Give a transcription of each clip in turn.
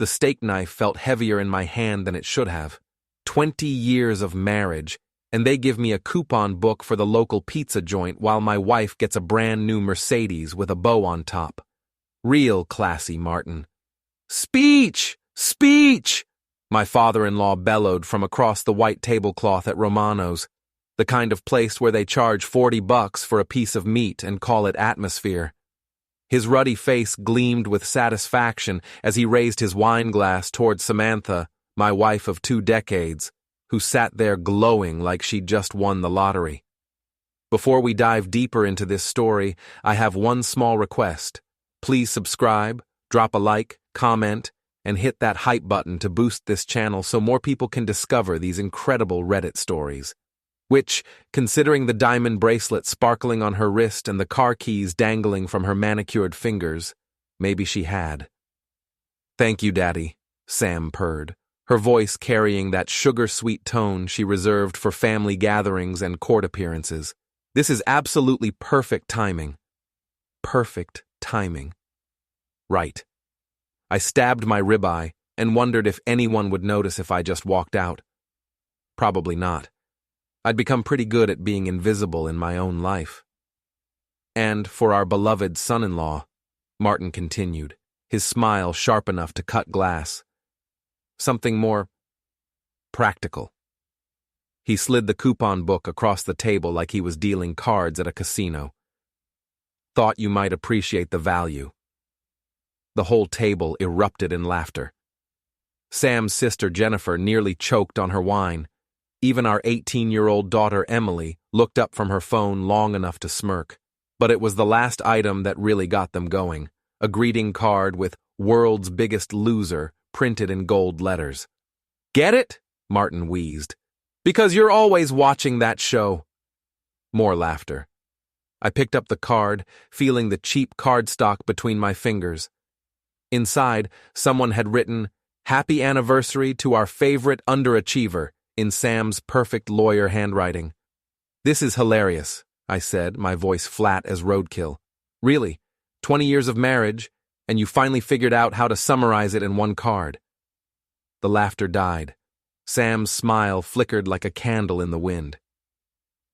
The steak knife felt heavier in my hand than it should have. 20 years of marriage, and they give me a coupon book for the local pizza joint while my wife gets a brand new Mercedes with a bow on top. Real classy, Martin. Speech! Speech! My father-in-law bellowed from across the white tablecloth at Romano's, the kind of place where they charge $40 for a piece of meat and call it atmosphere. His ruddy face gleamed with satisfaction as he raised his wine glass toward Samantha, my wife of 2 decades, who sat there glowing like she'd just won the lottery. Before we dive deeper into this story, I have one small request. Please subscribe, drop a like, comment, and hit that hype button to boost this channel so more people can discover these incredible Reddit stories. Which, considering the diamond bracelet sparkling on her wrist and the car keys dangling from her manicured fingers, maybe she had. Thank you, Daddy, Sam purred, her voice carrying that sugar-sweet tone she reserved for family gatherings and court appearances. This is absolutely perfect timing. Perfect timing. Right. I stabbed my ribeye and wondered if anyone would notice if I just walked out. Probably not. I'd become pretty good at being invisible in my own life. And for our beloved son-in-law, Martin continued, his smile sharp enough to cut glass. Something more practical. He slid the coupon book across the table like he was dealing cards at a casino. Thought you might appreciate the value. The whole table erupted in laughter. Sam's sister Jennifer nearly choked on her wine. Even our 18-year-old daughter Emily looked up from her phone long enough to smirk. But it was the last item that really got them going, a greeting card with "World's Biggest Loser" printed in gold letters. Get it? Martin wheezed. Because you're always watching that show. More laughter. I picked up the card, feeling the cheap cardstock between my fingers. Inside, someone had written, "Happy anniversary to our favorite underachiever," in Sam's perfect lawyer handwriting. This is hilarious, I said, my voice flat as roadkill. Really, 20 years of marriage, and you finally figured out how to summarize it in one card. The laughter died. Sam's smile flickered like a candle in the wind.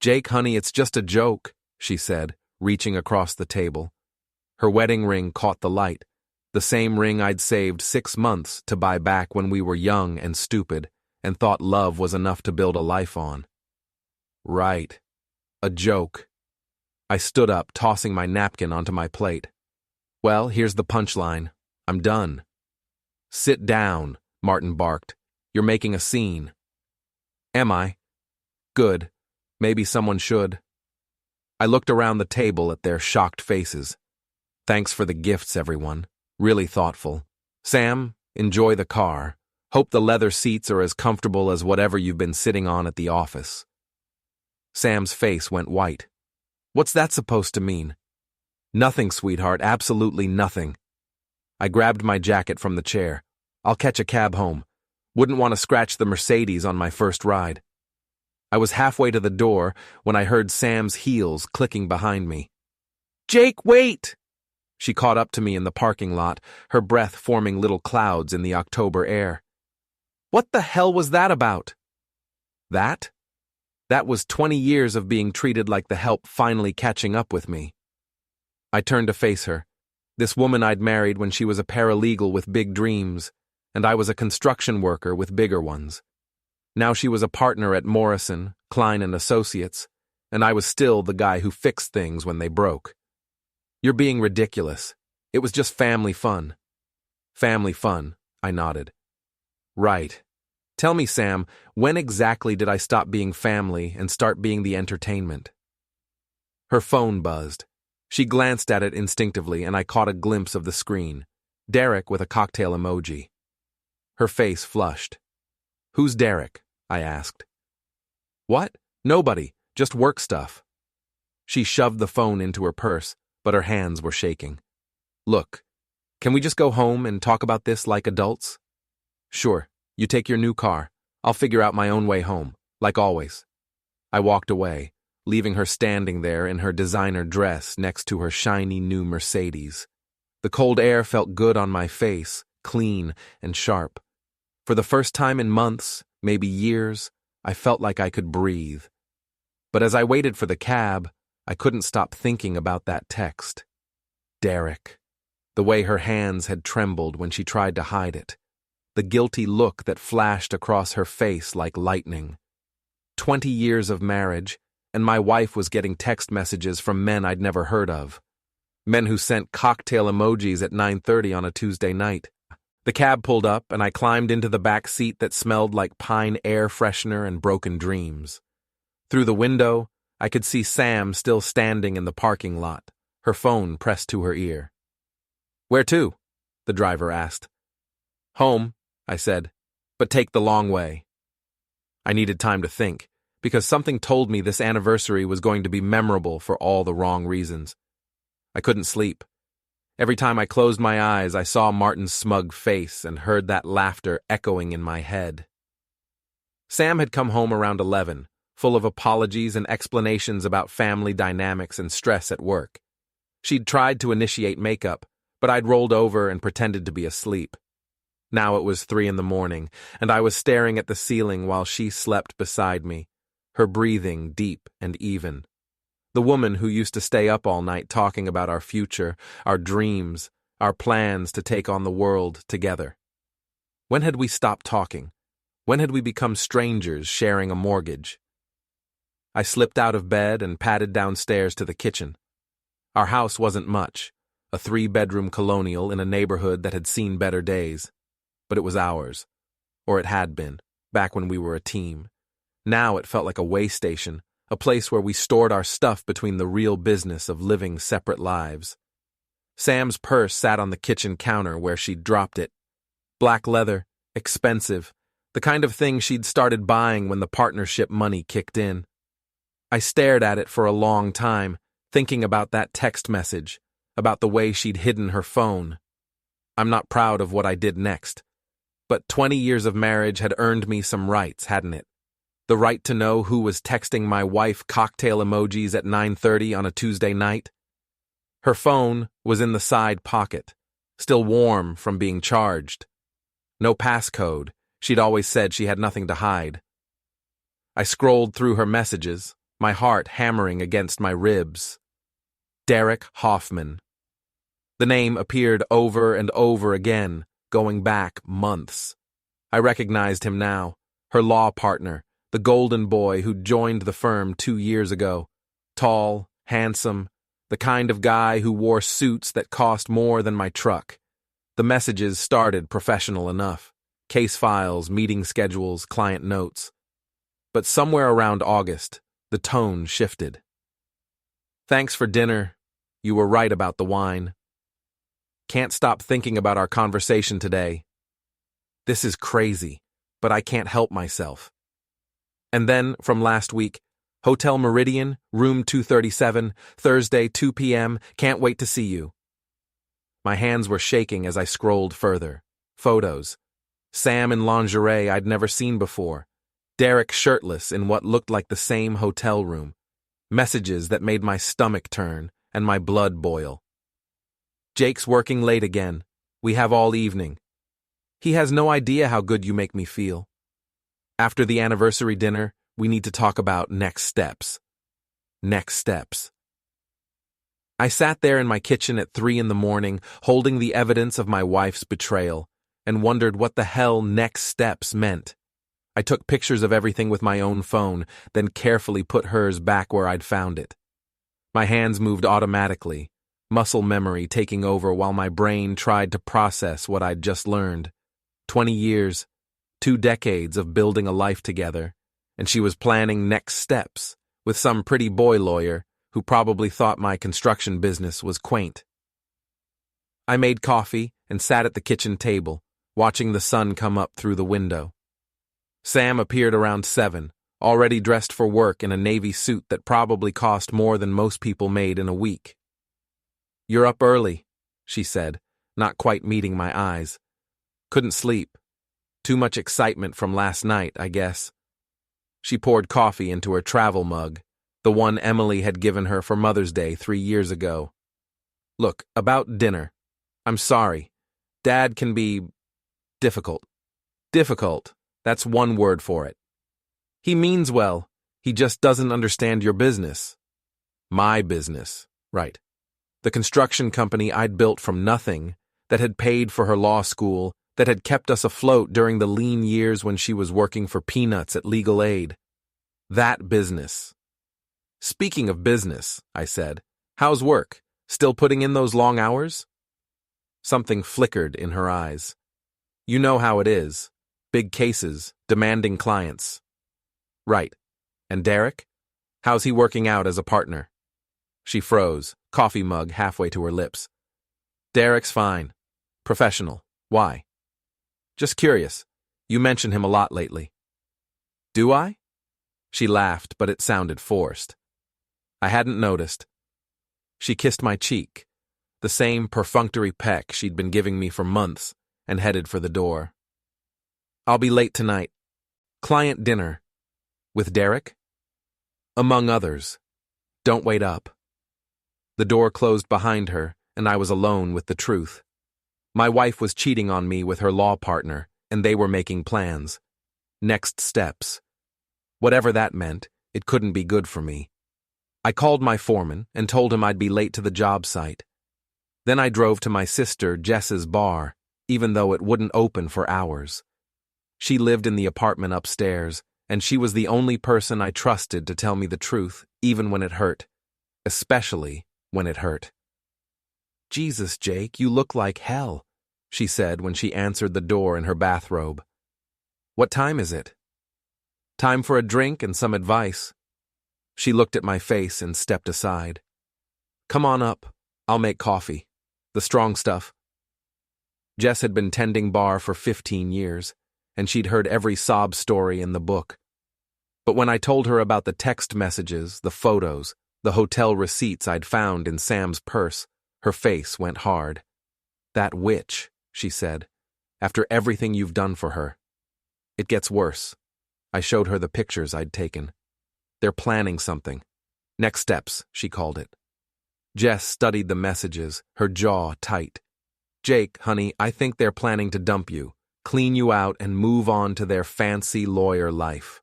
Jake, honey, it's just a joke, she said, reaching across the table. Her wedding ring caught the light, the same ring I'd saved 6 months to buy back when we were young and stupid, and thought love was enough to build a life on. Right. A joke. I stood up, tossing my napkin onto my plate. Well, here's the punchline. I'm done. Sit down, Martin barked. You're making a scene. Am I? Good. Maybe someone should. I looked around the table at their shocked faces. Thanks for the gifts, everyone. Really thoughtful. Sam, enjoy the car. Hope the leather seats are as comfortable as whatever you've been sitting on at the office. Sam's face went white. What's that supposed to mean? Nothing, sweetheart, absolutely nothing. I grabbed my jacket from the chair. I'll catch a cab home. Wouldn't want to scratch the Mercedes on my first ride. I was halfway to the door when I heard Sam's heels clicking behind me. Jake, wait! She caught up to me in the parking lot, her breath forming little clouds in the October air. What the hell was that about? That? That was 20 years of being treated like the help finally catching up with me. I turned to face her, this woman I'd married when she was a paralegal with big dreams, and I was a construction worker with bigger ones. Now she was a partner at Morrison, Klein & Associates, and I was still the guy who fixed things when they broke. You're being ridiculous. It was just family fun. Family fun, I nodded. Right. Tell me, Sam, when exactly did I stop being family and start being the entertainment? Her phone buzzed. She glanced at it instinctively, and I caught a glimpse of the screen. Derek with a cocktail emoji. Her face flushed. Who's Derek? I asked. What? Nobody. Just work stuff. She shoved the phone into her purse, but her hands were shaking. Look, can we just go home and talk about this like adults? Sure, you take your new car. I'll figure out my own way home, like always. I walked away, leaving her standing there in her designer dress next to her shiny new Mercedes. The cold air felt good on my face, clean and sharp. For the first time in months, maybe years, I felt like I could breathe. But as I waited for the cab, I couldn't stop thinking about that text. Derek. The way her hands had trembled when she tried to hide it. The guilty look that flashed across her face like lightning. 20 years of marriage, and my wife was getting text messages from men I'd never heard of. Men who sent cocktail emojis at 9:30 on a Tuesday night. The cab pulled up, and I climbed into the back seat that smelled like pine air freshener and broken dreams. Through the window, I could see Sam still standing in the parking lot, her phone pressed to her ear. "Where to?" the driver asked. "Home," I said, "but take the long way." I needed time to think, because something told me this anniversary was going to be memorable for all the wrong reasons. I couldn't sleep. Every time I closed my eyes, I saw Martin's smug face and heard that laughter echoing in my head. Sam had come home around 11, full of apologies and explanations about family dynamics and stress at work. She'd tried to initiate makeup, but I'd rolled over and pretended to be asleep. Now it was 3 a.m, and I was staring at the ceiling while she slept beside me, her breathing deep and even. The woman who used to stay up all night talking about our future, our dreams, our plans to take on the world together. When had we stopped talking? When had we become strangers sharing a mortgage? I slipped out of bed and padded downstairs to the kitchen. Our house wasn't much, a 3-bedroom colonial in a neighborhood that had seen better days. But it was ours. Or it had been, back when we were a team. Now it felt like a way station, a place where we stored our stuff between the real business of living separate lives. Sam's purse sat on the kitchen counter where she'd dropped it. Black leather, expensive, the kind of thing she'd started buying when the partnership money kicked in. I stared at it for a long time, thinking about that text message, about the way she'd hidden her phone. I'm not proud of what I did next. But 20 years of marriage had earned me some rights, hadn't it? The right to know who was texting my wife cocktail emojis at 9:30 on a Tuesday night. Her phone was in the side pocket, still warm from being charged. No passcode. She'd always said she had nothing to hide. I scrolled through her messages, my heart hammering against my ribs. Derek Hoffman. The name appeared over and over again, going back months. I recognized him now, her law partner, the golden boy who joined the firm 2 years ago. Tall, handsome, the kind of guy who wore suits that cost more than my truck. The messages started professional enough. Case files, meeting schedules, client notes. But somewhere around August, the tone shifted. "Thanks for dinner. You were right about the wine. Can't stop thinking about our conversation today. This is crazy, but I can't help myself." And then, from last week, Hotel Meridian, room 237, Thursday, 2 p.m., can't wait to see you. My hands were shaking as I scrolled further. Photos. Sam in lingerie I'd never seen before. Derek shirtless in what looked like the same hotel room. Messages that made my stomach turn and my blood boil. "Jake's working late again. We have all evening. He has no idea how good you make me feel. After the anniversary dinner, we need to talk about next steps." Next steps. I sat there in my kitchen at 3 a.m, holding the evidence of my wife's betrayal, and wondered what the hell next steps meant. I took pictures of everything with my own phone, then carefully put hers back where I'd found it. My hands moved automatically, muscle memory taking over while my brain tried to process what I'd just learned. 20 years, 2 decades of building a life together, and she was planning next steps with some pretty boy lawyer who probably thought my construction business was quaint. I made coffee and sat at the kitchen table, watching the sun come up through the window. Sam appeared around 7, already dressed for work in a navy suit that probably cost more than most people made in a week. "You're up early," she said, not quite meeting my eyes. "Couldn't sleep. Too much excitement from last night, I guess." She poured coffee into her travel mug, the one Emily had given her for Mother's Day 3 years ago. "Look, about dinner. I'm sorry. Dad can be Difficult. Difficult. That's one word for it. He means well. He just doesn't understand your business. My business. Right. The construction company I'd built from nothing, that had paid for her law school, that had kept us afloat during the lean years when she was working for peanuts at legal aid. That business. Speaking of business, I said, how's work? Still putting in those long hours? Something flickered in her eyes. You know how it is. Big cases, demanding clients. Right. And Derek? How's he working out as a partner? She froze, coffee mug halfway to her lips. Derek's fine. Professional. Why? Just curious. You mention him a lot lately. Do I? She laughed, but it sounded forced. I hadn't noticed. She kissed my cheek, the same perfunctory peck she'd been giving me for months, and headed for the door. I'll be late tonight. Client dinner. With Derek? Among others. Don't wait up. The door closed behind her, and I was alone with the truth. My wife was cheating on me with her law partner, and they were making plans. Next steps. Whatever that meant, it couldn't be good for me. I called my foreman and told him I'd be late to the job site. Then I drove to my sister Jess's bar, even though it wouldn't open for hours. She lived in the apartment upstairs, and she was the only person I trusted to tell me the truth, even when it hurt. Especially when it hurt. Jesus, Jake, you look like hell, she said when she answered the door in her bathrobe. What time is it? Time for a drink and some advice. She looked at my face and stepped aside. Come on up. I'll make coffee. The strong stuff. Jess had been tending bar for 15 years, and she'd heard every sob story in the book. But when I told her about the text messages, the photos, the hotel receipts I'd found in Sam's purse, her face went hard. That witch, she said, after everything you've done for her. It gets worse. I showed her the pictures I'd taken. They're planning something. Next steps, she called it. Jess studied the messages, her jaw tight. Jake, honey, I think they're planning to dump you, clean you out, and move on to their fancy lawyer life.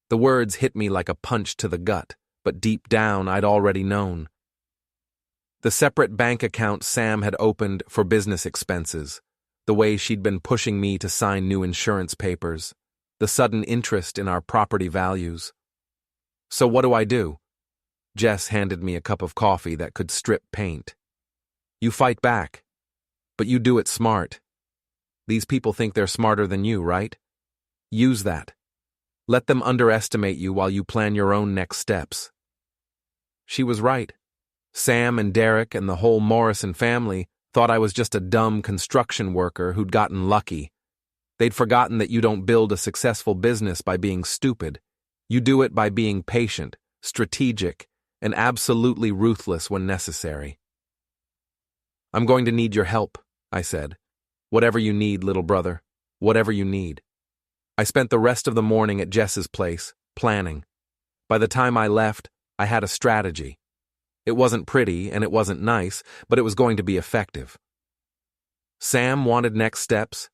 The words hit me like a punch to the gut, but deep down I'd already known. The separate bank account Sam had opened for business expenses, the way she'd been pushing me to sign new insurance papers, the sudden interest in our property values. So what do? Jess handed me a cup of coffee that could strip paint. You fight back, but you do it smart. These people think they're smarter than you, right? Use that. Let them underestimate you while you plan your own next steps. She was right. Sam and Derek and the whole Morrison family thought I was just a dumb construction worker who'd gotten lucky. They'd forgotten that you don't build a successful business by being stupid. You do it by being patient, strategic, and absolutely ruthless when necessary. I'm going to need your help, I said. Whatever you need, little brother. Whatever you need. I spent the rest of the morning at Jess's place, planning. By the time I left, I had a strategy. It wasn't pretty and it wasn't nice, but it was going to be effective. Sam wanted next steps.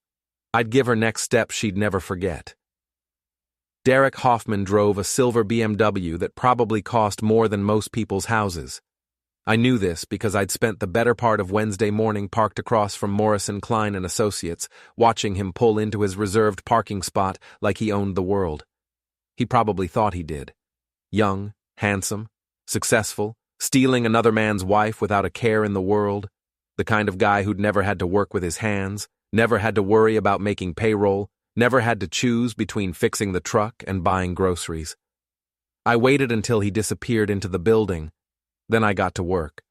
I'd give her next steps she'd never forget. Derek Hoffman drove a silver BMW that probably cost more than most people's houses. I knew this because I'd spent the better part of Wednesday morning parked across from Morrison Klein and Associates, watching him pull into his reserved parking spot like he owned the world. He probably thought he did. Young, handsome, successful, stealing another man's wife without a care in the world, the kind of guy who'd never had to work with his hands, never had to worry about making payroll, never had to choose between fixing the truck and buying groceries. I waited until he disappeared into the building. Then I got to work.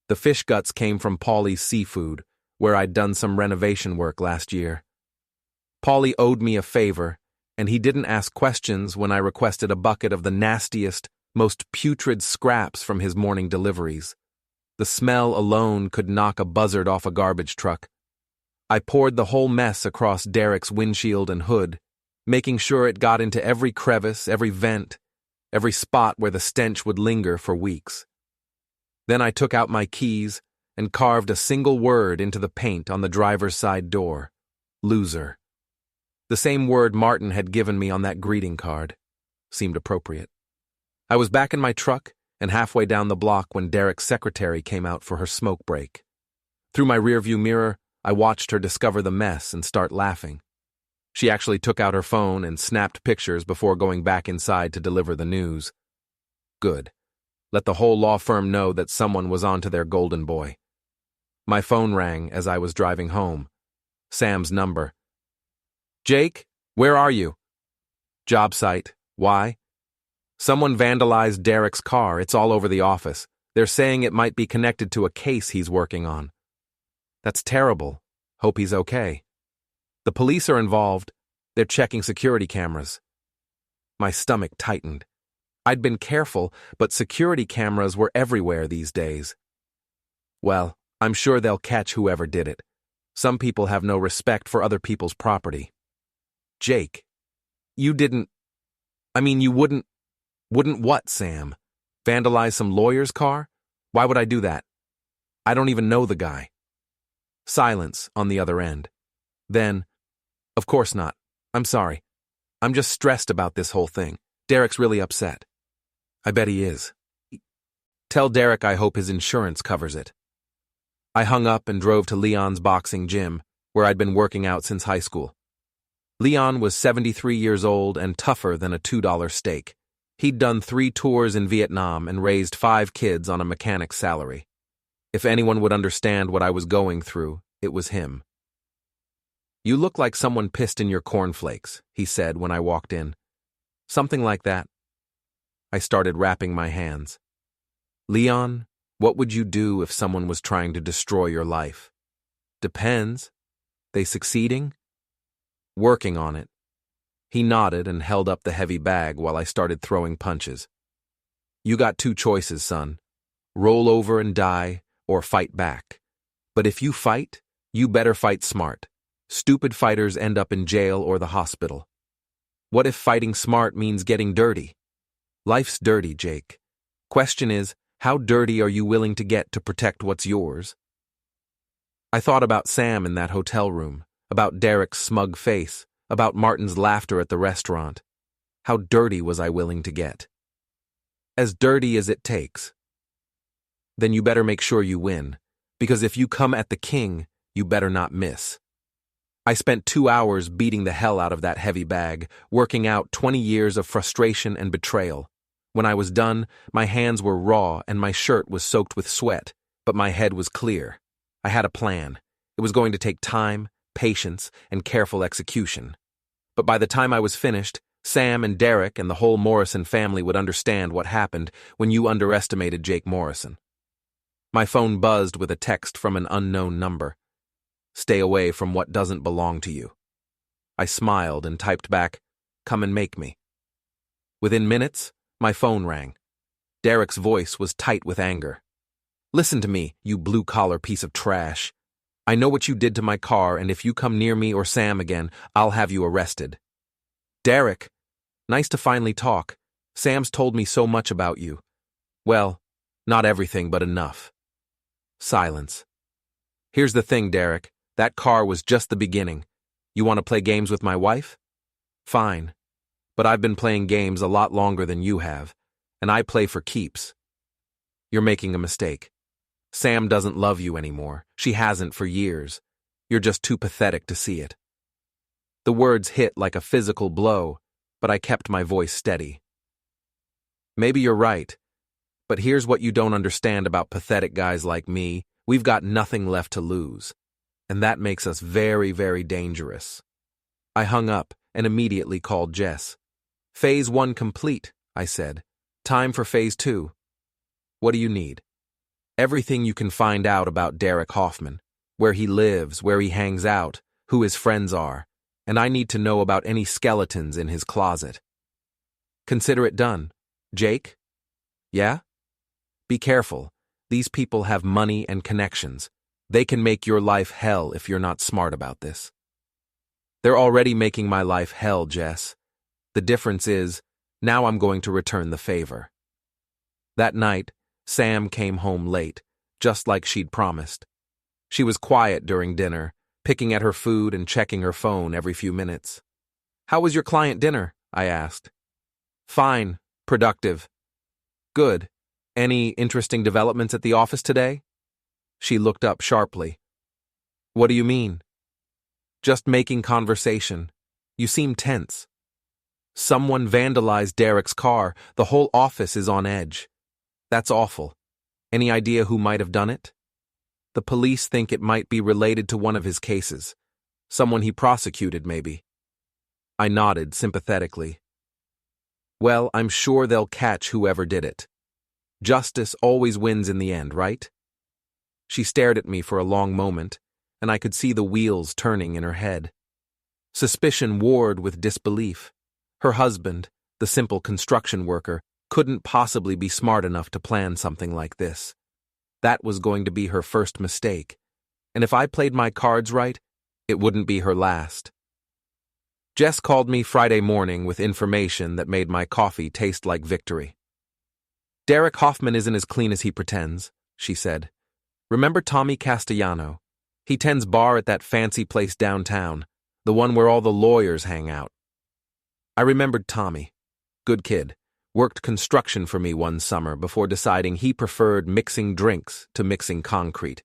The fish guts came from Paulie's Seafood, where I'd done some renovation work last year. Paulie owed me a favor, and he didn't ask questions when I requested a bucket of the nastiest, most putrid scraps from his morning deliveries. The smell alone could knock a buzzard off a garbage truck. I poured the whole mess across Derek's windshield and hood, making sure it got into every crevice, every vent, every spot where the stench would linger for weeks. Then I took out my keys and carved a single word into the paint on the driver's side door. Loser. The same word Martin had given me on that greeting card. Seemed appropriate. I was back in my truck and halfway down the block when Derek's secretary came out for her smoke break. Through my rearview mirror, I watched her discover the mess and start laughing. She actually took out her phone and snapped pictures before going back inside to deliver the news. Good. Let the whole law firm know that someone was onto their golden boy. My phone rang as I was driving home. Sam's number. Jake, where are you? Job site. Why? Someone vandalized Derek's car. It's all over the office. They're saying it might be connected to a case he's working on. That's terrible. Hope he's okay. The police are involved. They're checking security cameras. My stomach tightened. I'd been careful, but security cameras were everywhere these days. Well, I'm sure they'll catch whoever did it. Some people have no respect for other people's property. Jake, you didn't... you wouldn't... Wouldn't what, Sam? Vandalize some lawyer's car? Why would I do that? I don't even know the guy. Silence on the other end. Then, of course not. I'm sorry. I'm just stressed about this whole thing. Derek's really upset. I bet he is. Tell Derek I hope his insurance covers it. I hung up and drove to Leon's boxing gym, where I'd been working out since high school. Leon was 73 years old and tougher than a $2 steak. He'd done 3 tours in Vietnam and raised 5 kids on a mechanic's salary. If anyone would understand what I was going through, it was him. You look like someone pissed in your cornflakes, he said when I walked in. Something like that. I started wrapping my hands. Leon, what would you do if someone was trying to destroy your life? Depends. They succeeding? Working on it. He nodded and held up the heavy bag while I started throwing punches. You got 2 choices, son. Roll over and die, or fight back. But if you fight, you better fight smart. Stupid fighters end up in jail or the hospital. What if fighting smart means getting dirty? Life's dirty, Jake. Question is, how dirty are you willing to get to protect what's yours? I thought about Sam in that hotel room, about Derek's smug face, about Martin's laughter at the restaurant. How dirty was I willing to get? As dirty as it takes. Then you better make sure you win, because if you come at the king, you better not miss. I spent 2 hours beating the hell out of that heavy bag, working out 20 years of frustration and betrayal. When I was done, my hands were raw and my shirt was soaked with sweat, but my head was clear. I had a plan. It was going to take time, patience, and careful execution. But by the time I was finished, Sam and Derek and the whole Morrison family would understand what happened when you underestimated Jake Morrison. My phone buzzed with a text from an unknown number. Stay away from what doesn't belong to you. I smiled and typed back, come and make me. Within minutes, my phone rang. Derek's voice was tight with anger. Listen to me, you blue-collar piece of trash. I know what you did to my car, and if you come near me or Sam again, I'll have you arrested. Derek, nice to finally talk. Sam's told me so much about you. Well, not everything, but enough. Silence. Here's the thing, Derek. That car was just the beginning. You want to play games with my wife? Fine. But I've been playing games a lot longer than you have, and I play for keeps. You're making a mistake. Sam doesn't love you anymore. She hasn't for years. You're just too pathetic to see it. The words hit like a physical blow, but I kept my voice steady. Maybe you're right, but here's what you don't understand about pathetic guys like me. We've got nothing left to lose, and that makes us very, very dangerous. I hung up and immediately called Jess. Phase 1 complete, I said. Time for Phase 2. What do you need? Everything you can find out about Derek Hoffman, where he lives, where he hangs out, who his friends are, and I need to know about any skeletons in his closet. Consider it done. Jake? Yeah? Be careful. These people have money and connections. They can make your life hell if you're not smart about this. They're already making my life hell, Jess. The difference is, now I'm going to return the favor. That night, Sam came home late, just like she'd promised. She was quiet during dinner, picking at her food and checking her phone every few minutes. "How was your client dinner?" I asked. "Fine. Productive." "Good. Any interesting developments at the office today?" She looked up sharply. "What do you mean?" "Just making conversation. You seem tense." "Someone vandalized Derek's car. The whole office is on edge." "That's awful. Any idea who might have done it?" "The police think it might be related to one of his cases. Someone he prosecuted, maybe." I nodded sympathetically. "Well, I'm sure they'll catch whoever did it. Justice always wins in the end, right?" She stared at me for a long moment, and I could see the wheels turning in her head. Suspicion warred with disbelief. Her husband, the simple construction worker, couldn't possibly be smart enough to plan something like this. That was going to be her first mistake, and if I played my cards right, it wouldn't be her last. Jess called me Friday morning with information that made my coffee taste like victory. "Derek Hoffman isn't as clean as he pretends," she said. "Remember Tommy Castellano? He tends bar at that fancy place downtown, the one where all the lawyers hang out." I remembered Tommy. Good kid. Worked construction for me one summer before deciding he preferred mixing drinks to mixing concrete.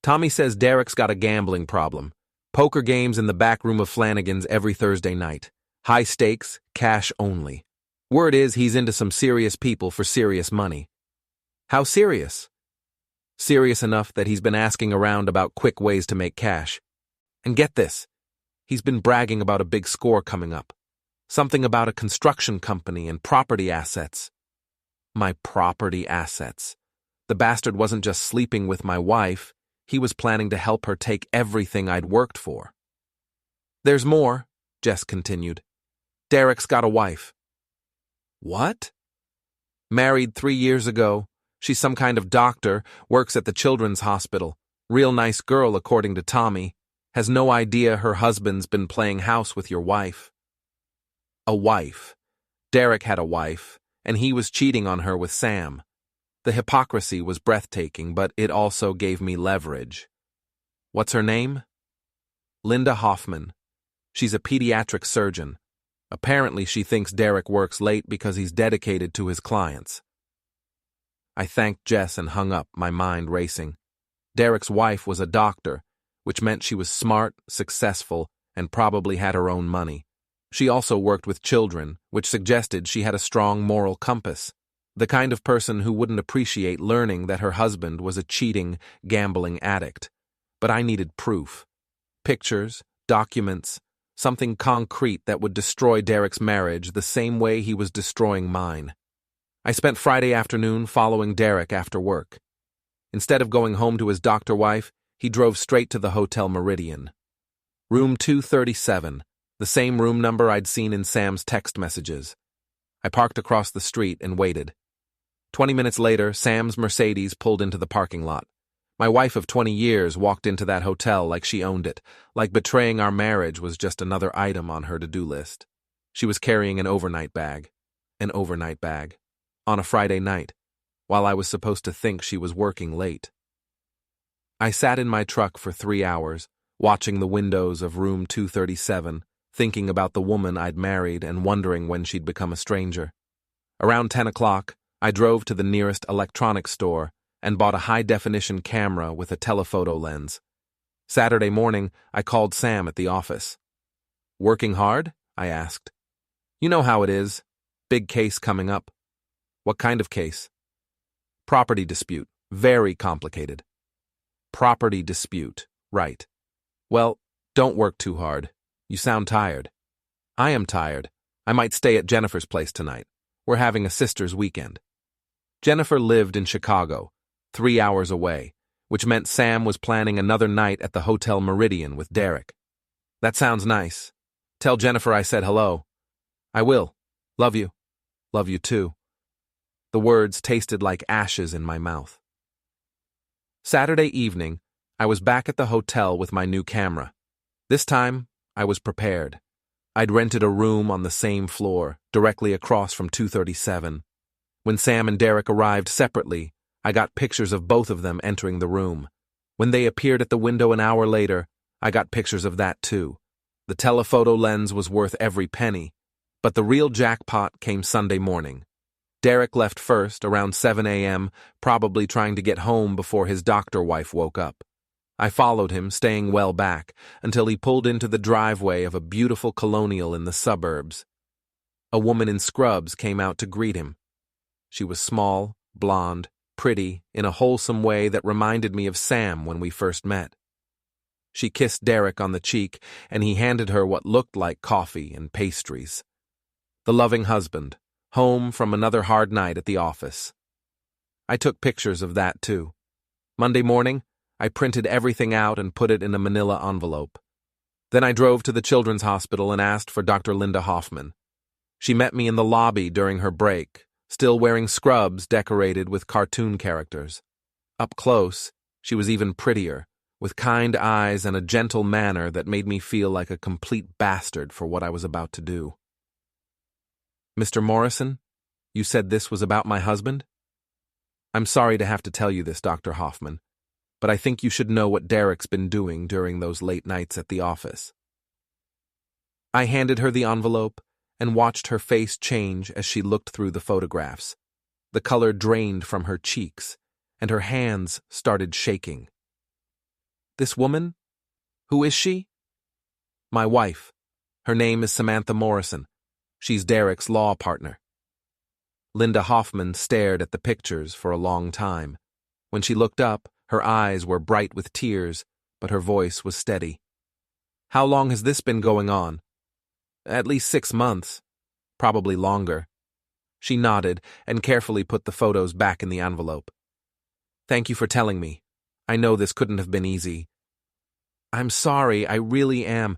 "Tommy says Derek's got a gambling problem. Poker games in the back room of Flanagan's every Thursday night. High stakes, cash only. Word is he's into some serious people for serious money." "How serious?" "Serious enough that he's been asking around about quick ways to make cash. And get this, he's been bragging about a big score coming up. Something about a construction company and property assets." My property assets. The bastard wasn't just sleeping with my wife, he was planning to help her take everything I'd worked for. "There's more," Jess continued. "Derek's got a wife." "What?" "Married 3 years ago. She's some kind of doctor, works at the children's hospital. Real nice girl, according to Tommy. Has no idea her husband's been playing house with your wife." A wife. Derek had a wife, and he was cheating on her with Sam. The hypocrisy was breathtaking, but it also gave me leverage. "What's her name?" "Linda Hoffman. She's a pediatric surgeon. Apparently she thinks Derek works late because he's dedicated to his clients." I thanked Jess and hung up, my mind racing. Derek's wife was a doctor, which meant she was smart, successful, and probably had her own money. She also worked with children, which suggested she had a strong moral compass. The kind of person who wouldn't appreciate learning that her husband was a cheating, gambling addict. But I needed proof. Pictures, documents, something concrete that would destroy Derek's marriage the same way he was destroying mine. I spent Friday afternoon following Derek after work. Instead of going home to his doctor wife, he drove straight to the Hotel Meridian. Room 237, the same room number I'd seen in Sam's text messages. I parked across the street and waited. 20 minutes later, Sam's Mercedes pulled into the parking lot. My wife of 20 years walked into that hotel like she owned it, like betraying our marriage was just another item on her to-do list. She was carrying an overnight bag, on a Friday night, while I was supposed to think she was working late. I sat in my truck for 3 hours, watching the windows of room 237, thinking about the woman I'd married and wondering when she'd become a stranger. Around 10 o'clock, I drove to the nearest electronics store and bought a high-definition camera with a telephoto lens. Saturday morning, I called Sam at the office. "Working hard?" I asked. "You know how it is. Big case coming up." "What kind of case?" "Property dispute. Very complicated." "Property dispute. Right. Well, don't work too hard. You sound tired." "I am tired. I might stay at Jennifer's place tonight. We're having a sister's weekend." Jennifer lived in Chicago, 3 hours away, which meant Sam was planning another night at the Hotel Meridian with Derek. "That sounds nice. Tell Jennifer I said hello." "I will. Love you." "Love you too." The words tasted like ashes in my mouth. Saturday evening, I was back at the hotel with my new camera. This time, I was prepared. I'd rented a room on the same floor, directly across from 237. When Sam and Derek arrived separately, I got pictures of both of them entering the room. When they appeared at the window an hour later, I got pictures of that too. The telephoto lens was worth every penny, but the real jackpot came Sunday morning. Derek left first, around 7 a.m., probably trying to get home before his doctor wife woke up. I followed him, staying well back, until he pulled into the driveway of a beautiful colonial in the suburbs. A woman in scrubs came out to greet him. She was small, blonde, pretty, in a wholesome way that reminded me of Sam when we first met. She kissed Derek on the cheek, and he handed her what looked like coffee and pastries. The loving husband, home from another hard night at the office. I took pictures of that too. Monday morning, I printed everything out and put it in a manila envelope. Then I drove to the children's hospital and asked for Dr. Linda Hoffman. She met me in the lobby during her break, still wearing scrubs decorated with cartoon characters. Up close, she was even prettier, with kind eyes and a gentle manner that made me feel like a complete bastard for what I was about to do. "Mr. Morrison, you said this was about my husband?" "I'm sorry to have to tell you this, Dr. Hoffman, but I think you should know what Derek's been doing during those late nights at the office." I handed her the envelope and watched her face change as she looked through the photographs. The color drained from her cheeks, and her hands started shaking. "This woman? Who is she?" "My wife. Her name is Samantha Morrison. She's Derek's law partner." Linda Hoffman stared at the pictures for a long time. When she looked up, her eyes were bright with tears, but her voice was steady. "How long has this been going on?" "At least 6 months. Probably longer." She nodded and carefully put the photos back in the envelope. "Thank you for telling me. I know this couldn't have been easy." "I'm sorry, I really am.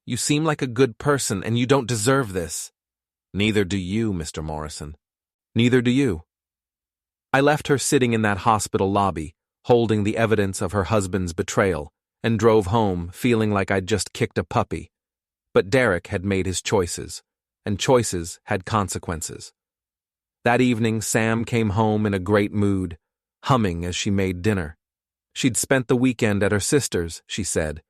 You seem like a good person, and you don't deserve this." "Neither do you, Mr. Morrison. Neither do you." I left her sitting in that hospital lobby, holding the evidence of her husband's betrayal, and drove home feeling like I'd just kicked a puppy. But Derek had made his choices, and choices had consequences. That evening, Sam came home in a great mood, humming as she made dinner. She'd spent the weekend at her sister's, she said.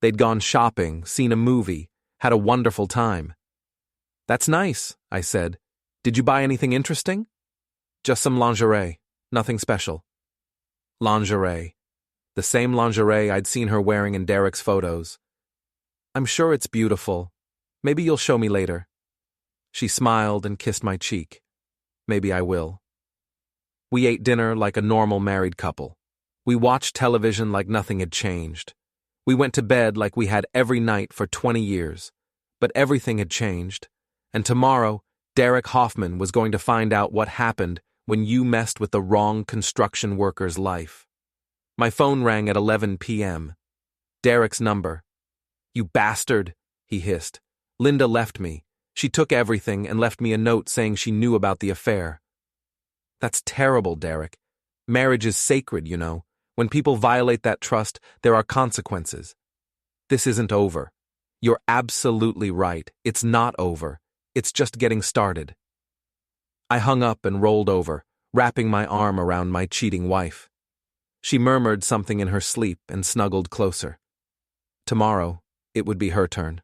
They'd gone shopping, seen a movie, had a wonderful time. "That's nice," I said. "Did you buy anything interesting?" "Just some lingerie, nothing special." Lingerie. The same lingerie I'd seen her wearing in Derek's photos. "I'm sure it's beautiful. Maybe you'll show me later." She smiled and kissed my cheek. "Maybe I will." We ate dinner like a normal married couple. We watched television like nothing had changed. We went to bed like we had every night for 20 years. But everything had changed, and tomorrow, Derek Hoffman was going to find out what happened when you messed with the wrong construction worker's life. My phone rang at 11 p.m. Derek's number. "You bastard," he hissed. "Linda left me. She took everything and left me a note saying she knew about the affair." "That's terrible, Derek. Marriage is sacred, you know. When people violate that trust, there are consequences. This isn't over. You're absolutely right. It's not over. It's just getting started." I hung up and rolled over, wrapping my arm around my cheating wife. She murmured something in her sleep and snuggled closer. Tomorrow, it would be her turn.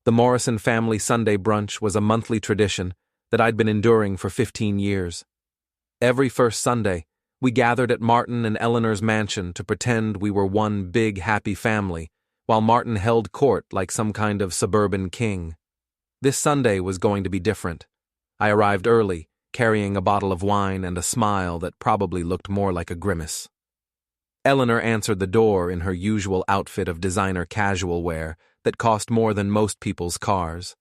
The Morrison family Sunday brunch was a monthly tradition that I'd been enduring for 15 years. Every first Sunday, we gathered at Martin and Eleanor's mansion to pretend we were one big happy family, while Martin held court like some kind of suburban king. This Sunday was going to be different. I arrived early, carrying a bottle of wine and a smile that probably looked more like a grimace. Eleanor answered the door in her usual outfit of designer casual wear that cost more than most people's cars.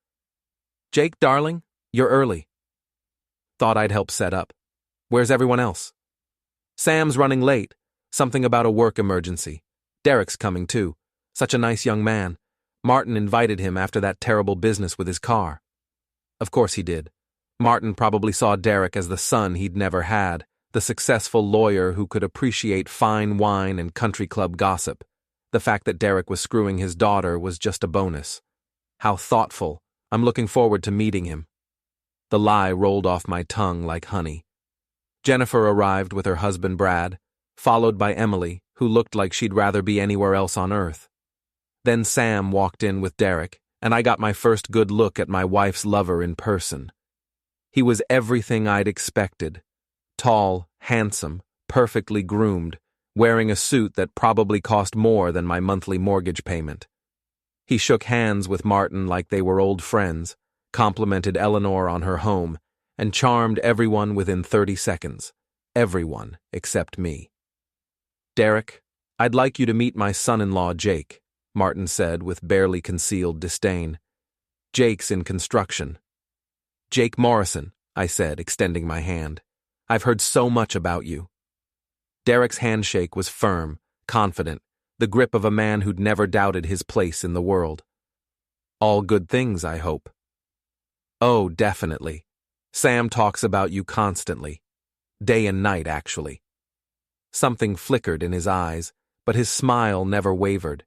"Jake, darling, you're early." "Thought I'd help set up. Where's everyone else?" "Sam's running late. Something about a work emergency. Derek's coming too. Such a nice young man. Martin invited him after that terrible business with his car." Of course he did. Martin probably saw Derek as the son he'd never had, the successful lawyer who could appreciate fine wine and country club gossip. The fact that Derek was screwing his daughter was just a bonus. How thoughtful. I'm looking forward to meeting him. The lie rolled off my tongue like honey. Jennifer arrived with her husband Brad, followed by Emily, who looked like she'd rather be anywhere else on earth. Then Sam walked in with Derek, and I got my first good look at my wife's lover in person. He was everything I'd expected. Tall, handsome, perfectly groomed, wearing a suit that probably cost more than my monthly mortgage payment. He shook hands with Martin like they were old friends, complimented Eleanor on her home, and charmed everyone within 30 seconds. Everyone except me. "Derek, I'd like you to meet my son-in-law, Jake," Martin said with barely concealed disdain. "Jake's in construction." "Jake Morrison," I said, extending my hand. "I've heard so much about you." Derek's handshake was firm, confident, the grip of a man who'd never doubted his place in the world. "All good things, I hope." "Oh, definitely. Sam talks about you constantly. Day and night, actually." Something flickered in his eyes, but his smile never wavered.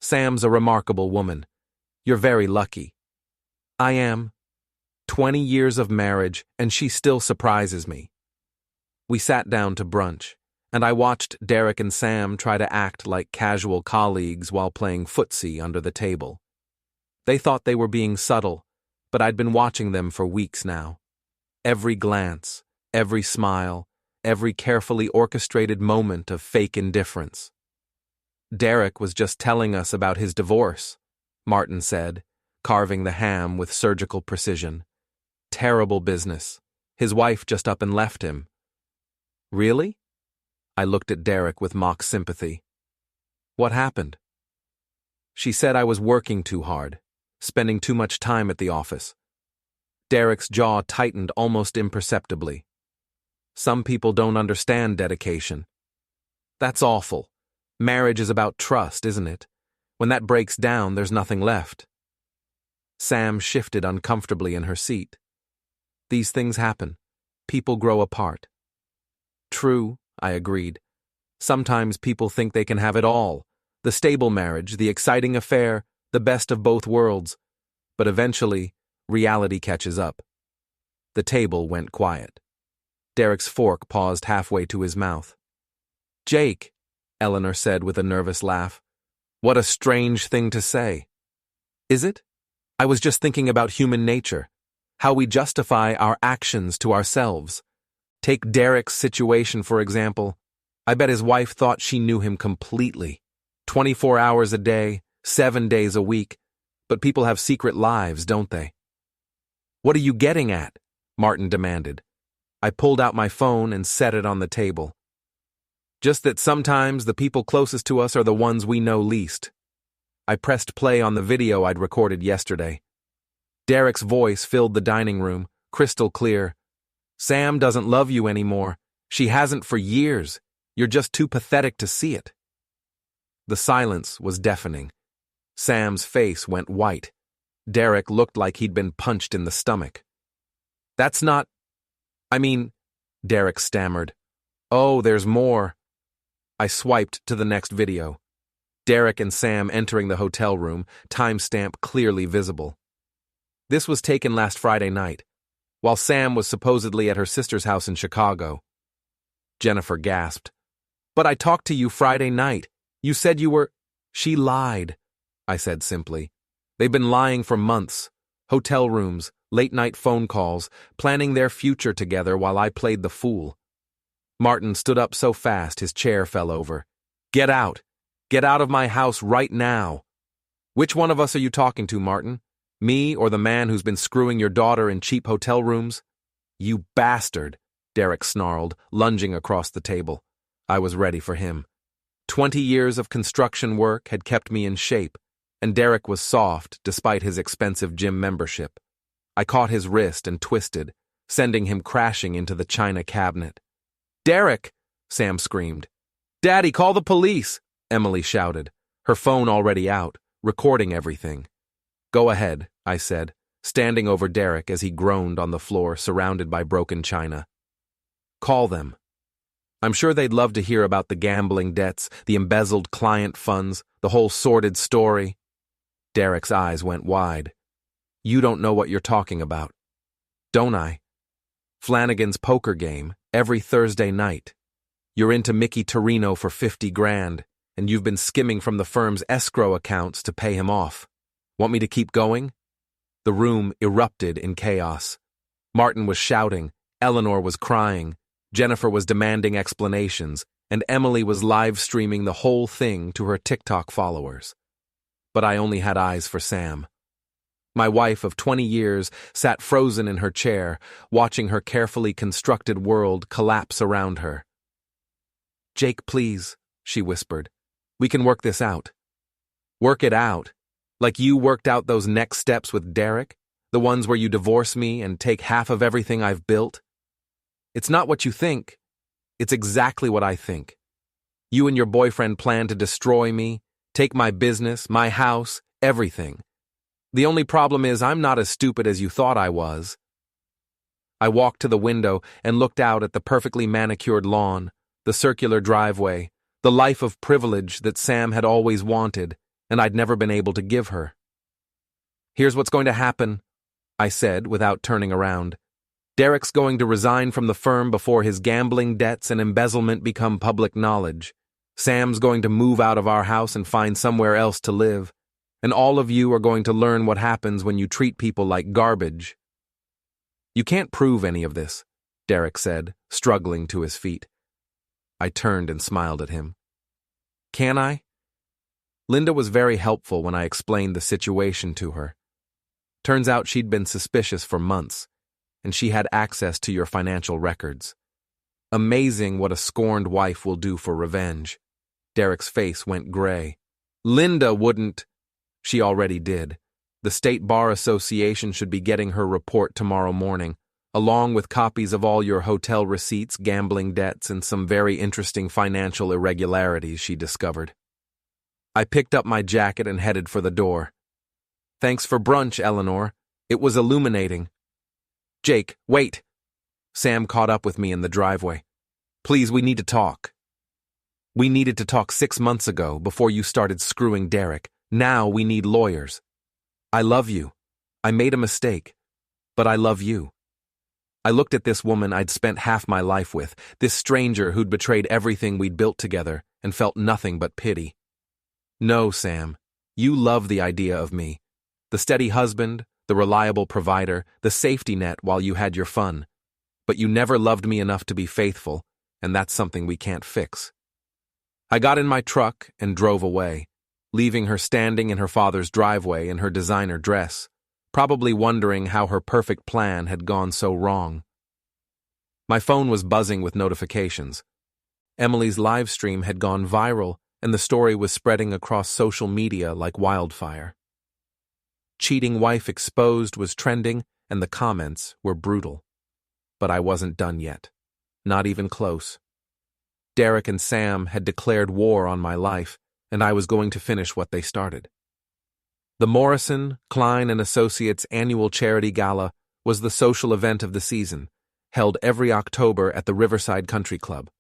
"Sam's a remarkable woman. You're very lucky." "I am. 20 years of marriage, and she still surprises me." We sat down to brunch, and I watched Derek and Sam try to act like casual colleagues while playing footsie under the table. They thought they were being subtle, but I'd been watching them for weeks now. Every glance, every smile, every carefully orchestrated moment of fake indifference. "Derek was just telling us about his divorce," Martin said, carving the ham with surgical precision. "Terrible business. His wife just up and left him." "Really?" I looked at Derek with mock sympathy. "What happened?" "She said I was working too hard, spending too much time at the office." Derek's jaw tightened almost imperceptibly. "Some people don't understand dedication." "That's awful. Marriage is about trust, isn't it? When that breaks down, there's nothing left." Sam shifted uncomfortably in her seat. "These things happen. People grow apart." "True," I agreed. "Sometimes people think they can have it all. The stable marriage, the exciting affair, the best of both worlds. But eventually, reality catches up." The table went quiet. Derek's fork paused halfway to his mouth. "Jake," Eleanor said with a nervous laugh. "What a strange thing to say." "Is it? I was just thinking about human nature, how we justify our actions to ourselves. Take Derek's situation, for example. I bet his wife thought she knew him completely. 24 hours a day, 7 days a week. But people have secret lives, don't they?" "What are you getting at?" Martin demanded. I pulled out my phone and set it on the table. "Just that sometimes the people closest to us are the ones we know least." I pressed play on the video I'd recorded yesterday. Derek's voice filled the dining room, crystal clear. "Sam doesn't love you anymore. She hasn't for years. You're just too pathetic to see it." The silence was deafening. Sam's face went white. Derek looked like he'd been punched in the stomach. "That's not... Derek stammered. "Oh, there's more." I swiped to the next video. Derek and Sam entering the hotel room, timestamp clearly visible. This was taken last Friday night, while Sam was supposedly at her sister's house in Chicago. Jennifer gasped. "But I talked to you Friday night. You said you were..." "She lied," I said simply. "They've been lying for months. Hotel rooms, late-night phone calls, planning their future together while I played the fool." Martin stood up so fast his chair fell over. "Get out! Get out of my house right now!" "Which one of us are you talking to, Martin? Me or the man who's been screwing your daughter in cheap hotel rooms?" "You bastard!" Derek snarled, lunging across the table. I was ready for him. 20 years of construction work had kept me in shape, and Derek was soft despite his expensive gym membership. I caught his wrist and twisted, sending him crashing into the china cabinet. "Derek!" Sam screamed. "Daddy, call the police!" Emily shouted, her phone already out, recording everything. "Go ahead," I said, standing over Derek as he groaned on the floor surrounded by broken china. "Call them. I'm sure they'd love to hear about the gambling debts, the embezzled client funds, the whole sordid story." Derek's eyes went wide. "You don't know what you're talking about." "Don't I? Flanagan's poker game, every Thursday night. You're into Mickey Torino for 50 grand. and you've been skimming from the firm's escrow accounts to pay him off. Want me to keep going?" The room erupted in chaos. Martin was shouting, Eleanor was crying, Jennifer was demanding explanations, and Emily was live-streaming the whole thing to her TikTok followers. But I only had eyes for Sam. My wife of 20 years sat frozen in her chair, watching her carefully constructed world collapse around her. "Jake, please," she whispered. "We can work this out." "Work it out? Like you worked out those next steps with Derek? The ones where you divorce me and take half of everything I've built?" "It's not what you think. It's exactly what I think. You and your boyfriend plan to destroy me, take my business, my house, everything. The only problem is I'm not as stupid as you thought I was." I walked to the window and looked out at the perfectly manicured lawn, the circular driveway, the life of privilege that Sam had always wanted, and I'd never been able to give her. "Here's what's going to happen," I said without turning around. "Derek's going to resign from the firm before his gambling debts and embezzlement become public knowledge. Sam's going to move out of our house and find somewhere else to live. And all of you are going to learn what happens when you treat people like garbage." "You can't prove any of this," Derek said, struggling to his feet. I turned and smiled at him. "Can I?" Linda was very helpful when I explained the situation to her. Turns out she'd been suspicious for months, and she had access to your financial records. Amazing what a scorned wife will do for revenge. Derek's face went gray. "Linda wouldn't." "She already did. The State Bar Association should be getting her report tomorrow morning, along with copies of all your hotel receipts, gambling debts, and some very interesting financial irregularities she discovered." I picked up my jacket and headed for the door. "Thanks for brunch, Eleanor. It was illuminating." "Jake, wait." Sam caught up with me in the driveway. "Please, we need to talk." "We needed to talk 6 months ago, before you started screwing Derek. Now we need lawyers. I love you. I made a mistake, but I love you." I looked at this woman I'd spent half my life with, this stranger who'd betrayed everything we'd built together, and felt nothing but pity. "No, Sam, you love the idea of me. The steady husband, the reliable provider, the safety net while you had your fun. But you never loved me enough to be faithful, and that's something we can't fix." I got in my truck and drove away, leaving her standing in her father's driveway in her designer dress, probably wondering how her perfect plan had gone so wrong. My phone was buzzing with notifications. Emily's live stream had gone viral, and the story was spreading across social media like wildfire. "Cheating wife exposed" was trending, and the comments were brutal. But I wasn't done yet. Not even close. Derek and Sam had declared war on my life, and I was going to finish what they started. The Morrison, Klein & Associates annual charity gala was the social event of the season, held every October at the Riverside Country Club.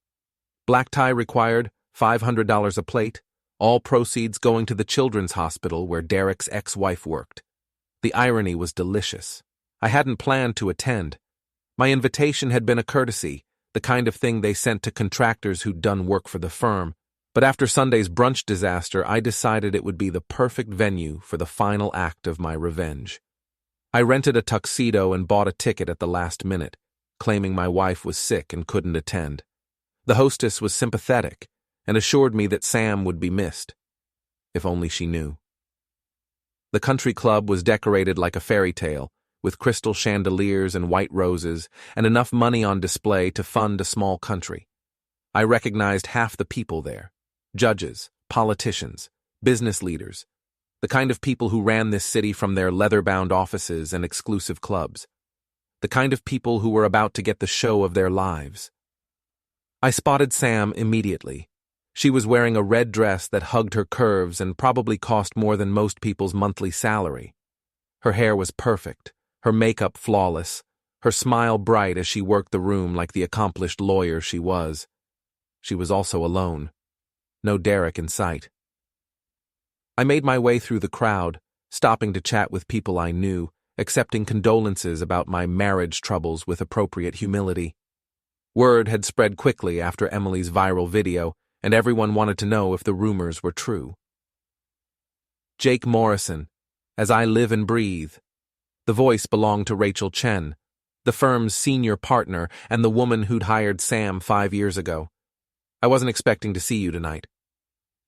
Black tie required, $500 a plate, all proceeds going to the children's hospital where Derek's ex-wife worked. The irony was delicious. I hadn't planned to attend. My invitation had been a courtesy, the kind of thing they sent to contractors who'd done work for the firm, but after Sunday's brunch disaster, I decided it would be the perfect venue for the final act of my revenge. I rented a tuxedo and bought a ticket at the last minute, claiming my wife was sick and couldn't attend. The hostess was sympathetic and assured me that Sam would be missed. If only she knew. The country club was decorated like a fairy tale, with crystal chandeliers and white roses, and enough money on display to fund a small country. I recognized half the people there. Judges, politicians, business leaders, the kind of people who ran this city from their leather-bound offices and exclusive clubs, the kind of people who were about to get the show of their lives. I spotted Sam immediately. She was wearing a red dress that hugged her curves and probably cost more than most people's monthly salary. Her hair was perfect, her makeup flawless, her smile bright as she worked the room like the accomplished lawyer she was. She was also alone. No Derek in sight. I made my way through the crowd, stopping to chat with people I knew, accepting condolences about my marriage troubles with appropriate humility. Word had spread quickly after Emily's viral video, and everyone wanted to know if the rumors were true. Jake Morrison, as I live and breathe. The voice belonged to Rachel Chen, the firm's senior partner and the woman who'd hired Sam 5 years ago. I wasn't expecting to see you tonight.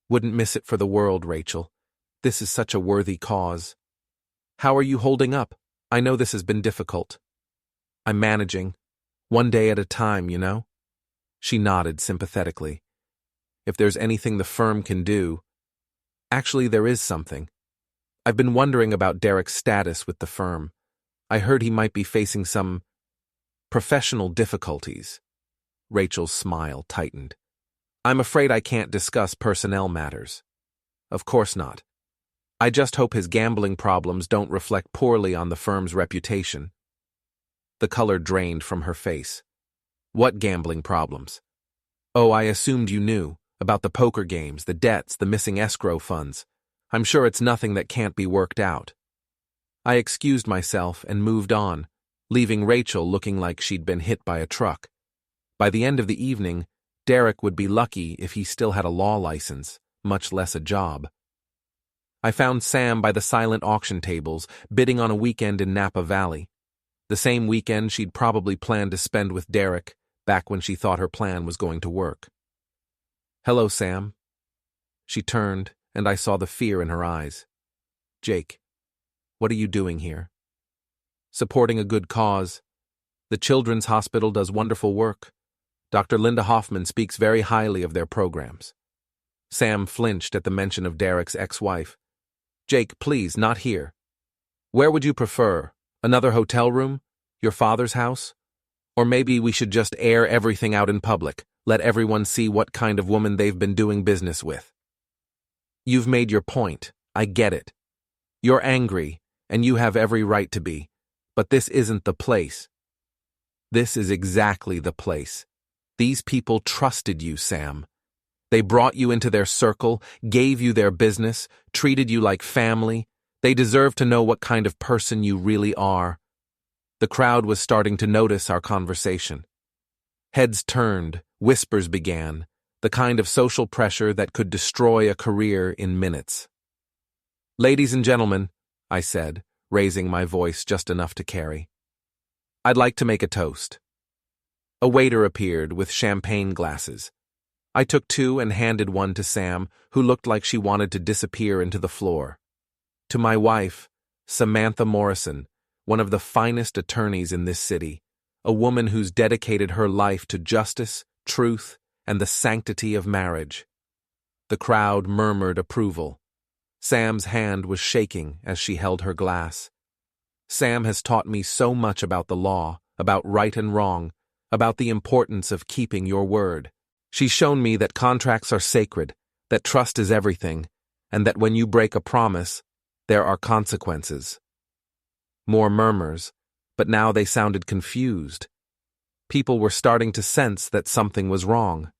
Wouldn't miss it for the world, Rachel. This is such a worthy cause. How are you holding up? I know this has been difficult. I'm managing. One day at a time, you know? She nodded sympathetically. If there's anything the firm can do... Actually, there is something. I've been wondering about Derek's status with the firm. I heard he might be facing some professional difficulties. Rachel's smile tightened. I'm afraid I can't discuss personnel matters. Of course not. I just hope his gambling problems don't reflect poorly on the firm's reputation. The color drained from her face. What gambling problems? Oh, I assumed you knew. About the poker games, the debts, the missing escrow funds. I'm sure it's nothing that can't be worked out. I excused myself and moved on, leaving Rachel looking like she'd been hit by a truck. By the end of the evening, Derek would be lucky if he still had a law license, much less a job. I found Sam by the silent auction tables, bidding on a weekend in Napa Valley. The same weekend she'd probably planned to spend with Derek, back when she thought her plan was going to work. Hello, Sam. She turned, and I saw the fear in her eyes. Jake, what are you doing here? Supporting a good cause. The Children's Hospital does wonderful work. Dr. Linda Hoffman speaks very highly of their programs. Sam flinched at the mention of Derek's ex-wife. Jake, please, not here. Where would you prefer? Another hotel room? Your father's house? Or maybe we should just air everything out in public. Let everyone see what kind of woman they've been doing business with. You've made your point. I get it. You're angry, and you have every right to be. But this isn't the place. This is exactly the place. These people trusted you, Sam. They brought you into their circle, gave you their business, treated you like family. They deserve to know what kind of person you really are. The crowd was starting to notice our conversation. Heads turned, whispers began, the kind of social pressure that could destroy a career in minutes. Ladies and gentlemen, I said, raising my voice just enough to carry. I'd like to make a toast. A waiter appeared with champagne glasses. I took 2 and handed one to Sam, who looked like she wanted to disappear into the floor. To my wife, Samantha Morrison, one of the finest attorneys in this city, a woman who's dedicated her life to justice, truth, and the sanctity of marriage. The crowd murmured approval. Sam's hand was shaking as she held her glass. Sam has taught me so much about the law, about right and wrong, about the importance of keeping your word. She's shown me that contracts are sacred, that trust is everything, and that when you break a promise, there are consequences. More murmurs, but now they sounded confused. People were starting to sense that something was wrong.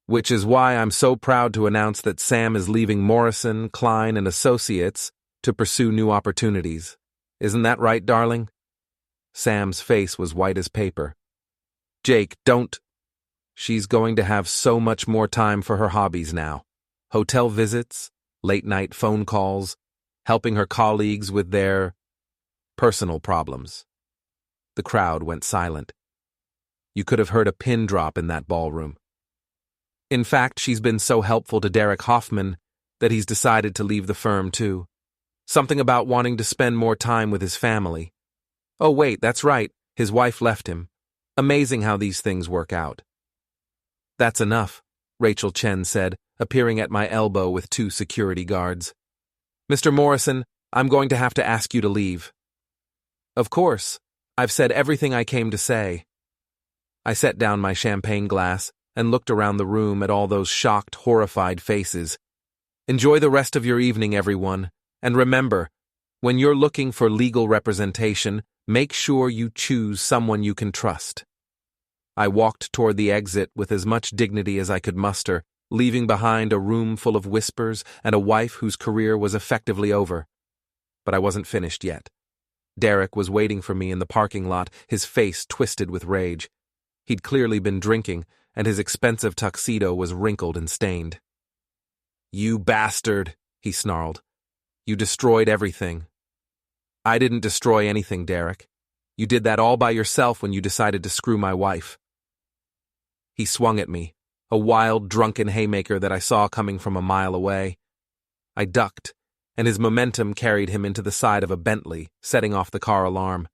Which is why I'm so proud to announce that Sam is leaving Morrison, Klein, and Associates to pursue new opportunities. Isn't that right, darling? Sam's face was white as paper. Jake, don't. She's going to have so much more time for her hobbies now. Hotel visits, late-night phone calls, helping her colleagues with their personal problems. The crowd went silent. You could have heard a pin drop in that ballroom. In fact, she's been so helpful to Derek Hoffman that he's decided to leave the firm too. Something about wanting to spend more time with his family. Oh wait, that's right, his wife left him. Amazing how these things work out. That's enough, Rachel Chen said, appearing at my elbow with 2 security guards. Mr. Morrison, I'm going to have to ask you to leave. Of course, I've said everything I came to say. I set down my champagne glass and looked around the room at all those shocked, horrified faces. Enjoy the rest of your evening, everyone, and remember, when you're looking for legal representation, make sure you choose someone you can trust. I walked toward the exit with as much dignity as I could muster, leaving behind a room full of whispers and a wife whose career was effectively over. But I wasn't finished yet. Derek was waiting for me in the parking lot, his face twisted with rage. He'd clearly been drinking, and his expensive tuxedo was wrinkled and stained. "You bastard," he snarled. "You destroyed everything." "I didn't destroy anything, Derek. You did that all by yourself when you decided to screw my wife." He swung at me, a wild, drunken haymaker that I saw coming from a mile away. I ducked, and his momentum carried him into the side of a Bentley, setting off the car alarm.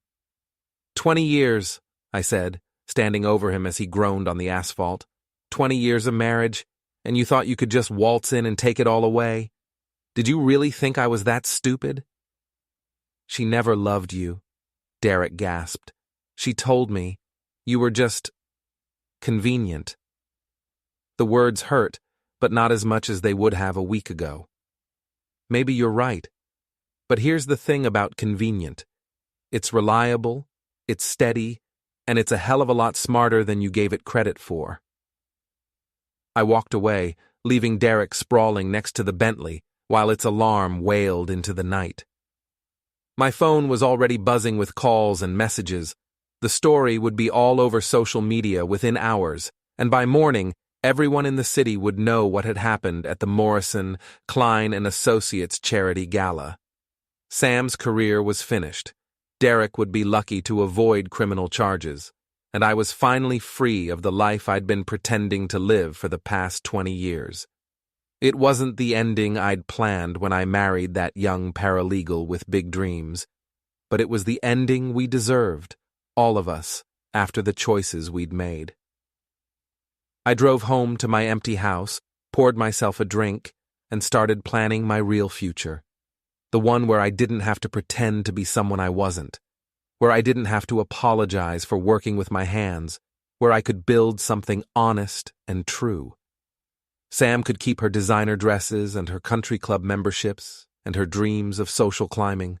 20 years, I said, standing over him as he groaned on the asphalt. 20 years of marriage, and you thought you could just waltz in and take it all away? Did you really think I was that stupid? "She never loved you," Derek gasped. "She told me. You were just convenient." The words hurt, but not as much as they would have a week ago. Maybe you're right. But here's the thing about convenient. It's reliable, it's steady, and it's a hell of a lot smarter than you gave it credit for. I walked away, leaving Derek sprawling next to the Bentley while its alarm wailed into the night. My phone was already buzzing with calls and messages. The story would be all over social media within hours, and by morning, everyone in the city would know what had happened at the Morrison, Klein and Associates charity gala. Sam's career was finished. Derek would be lucky to avoid criminal charges, and I was finally free of the life I'd been pretending to live for the past 20 years. It wasn't the ending I'd planned when I married that young paralegal with big dreams, but it was the ending we deserved, all of us, after the choices we'd made. I drove home to my empty house, poured myself a drink, and started planning my real future. The one where I didn't have to pretend to be someone I wasn't, where I didn't have to apologize for working with my hands, where I could build something honest and true. Sam could keep her designer dresses and her country club memberships and her dreams of social climbing.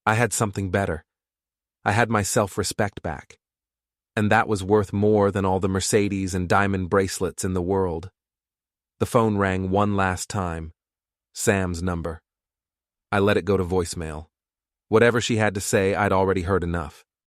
I had something better. I had my self-respect back. And that was worth more than all the Mercedes and diamond bracelets in the world. The phone rang one last time. Sam's number. I let it go to voicemail. Whatever she had to say, I'd already heard enough.